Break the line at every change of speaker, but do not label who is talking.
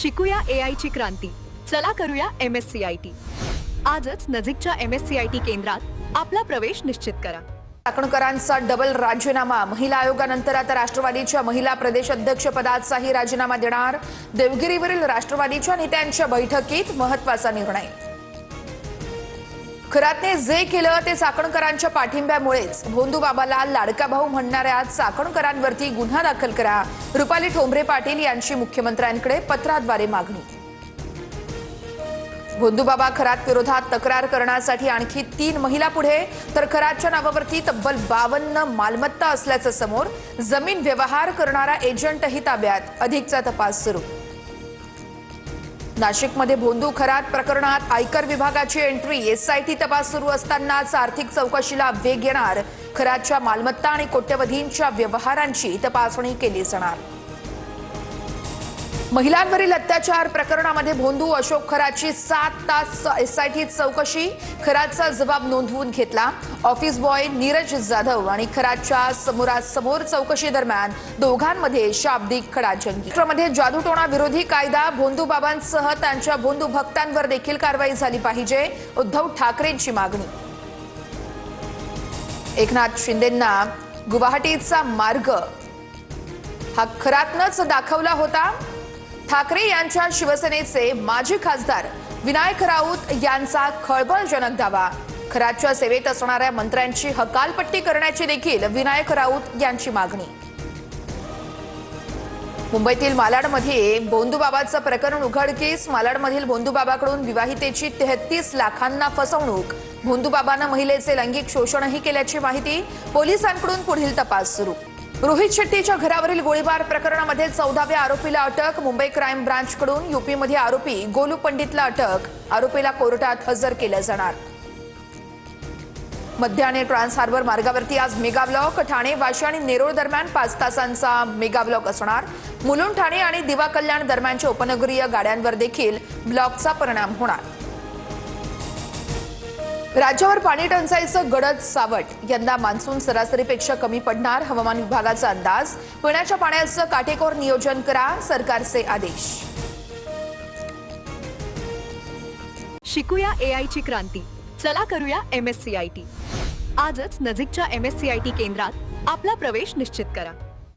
शिकूया AI ची क्रांती. चला करूया MSCIT. आजच नजीकच्या MSCIT केंद्रात आपला प्रवेश निश्चित करा.
चाकणकरांचा डबल राजीनामा. महिला आयोगानंतर आता राष्ट्रवादीच्या महिला प्रदेश अध्यक्ष पदाचाही राजीनामा देणार. देवगिरीवरील राष्ट्रवादीच्या नेत्यांच्या बैठकीत महत्त्वाचा निर्णय. खरातने जे केलं ते चाकणकरांच्या पाठिंब्यामुळेच. भोंदूबाबाला लाडका भाऊ म्हणणाऱ्या चाकणकरांवरती गुन्हा दाखल करा. रुपाली ठोंबरे पाटील यांची मुख्यमंत्र्यांकडे पत्राद्वारे मागणी. भोंदूबाबा खरात विरोधात तक्रार करण्यासाठी आणखी 3 महिला पुढे. तर खरातच्या नावावरती तब्बल 52 मालमत्ता असल्याचं समोर. जमीन व्यवहार करणारा एजंटही ताब्यात. अधिकचा तपास सुरू. नाशिकमध्ये भोंदू खरात प्रकरणात आयकर विभागाची एंट्री. SIT तपास सुरू असतानाच आर्थिक चौकशीला वेग येणार. खरातच्या मालमत्ता आणि कोट्यवधींच्या व्यवहारांची तपासणी केली जाणार. महिलांवरील अत्याचार प्रकरणामध्ये भोंदू अशोक खरातची 7 तास SIT चौकशी. खरातचा जबाब नोंदवून घेतला. ऑफिस बॉय नीरज जाधव आणि खरातच्या समोरासमोर चौकशी दरम्यान दोघांमध्ये शाब्दिक खडाजंगी. महाराष्ट्रामध्ये जादूटोणा विरोधी कायदा. भोंदूबाबांसह त्यांच्या भोंदू भक्तांवर देखील कारवाई झाली पाहिजे. उद्धव ठाकरेंची मागणी. एकनाथ शिंदेंना गुवाहाटीचा मार्ग हा खरातनच दाखवला होता. ठाकरे यांच्या शिवसेनेचे माजी खासदार विनायक राऊत यांचा खळबळजनक दावा. खरातच्या सेवेत असणाऱ्या मंत्र्यांची हकालपट्टी करण्याची देखील विनायक राऊत यांची मागणी. मुंबईतील मालाडमध्ये भोंदूबाबाचं प्रकरण उघडकीस. मालाडमधील भोंदूबाबाकडून विवाहितेची 33 लाखांना फसवणूक. भोंदूबाबांना महिलेचे लैंगिक शोषणही केल्याची माहिती. पोलिसांकडून पुढील तपास सुरू. रोहित शेट्टीच्या घरावरील गोळीबार प्रकरणामध्ये 14व्या आरोपीला अटक. मुंबई क्राईम ब्रांचकडून UPमध्ये आरोपी गोलू पंडितला अटक. आरोपीला कोर्टात हजर केलं जाणार. मध्य आणि ट्रान्स हार्बर मार्गावरती आज मेगा ब्लॉक. ठाणे, वाशी आणि नेरूळ दरम्यान 5 तासांचा मेगा ब्लॉक असणार. मुलुंड, ठाणे आणि दिवा कल्याण दरम्यानच्या उपनगरीय गाड्यांवर देखील ब्लॉकचा परिणाम होणार. राज्यावर पाणी टंचाईचं गडद सावट. यंदा मान्सून सरासरीपेक्षा कमी पडणार. हवामान विभागाचा अंदाज. पिण्याच्या पाण्याचं काटेकोर नियोजन करा. सरकारचे आदेश.
शिकूया AI ची क्रांती. चला करूया MSCIT. आजच नजीकच्या MSCIT केंद्रात आपला प्रवेश निश्चित करा.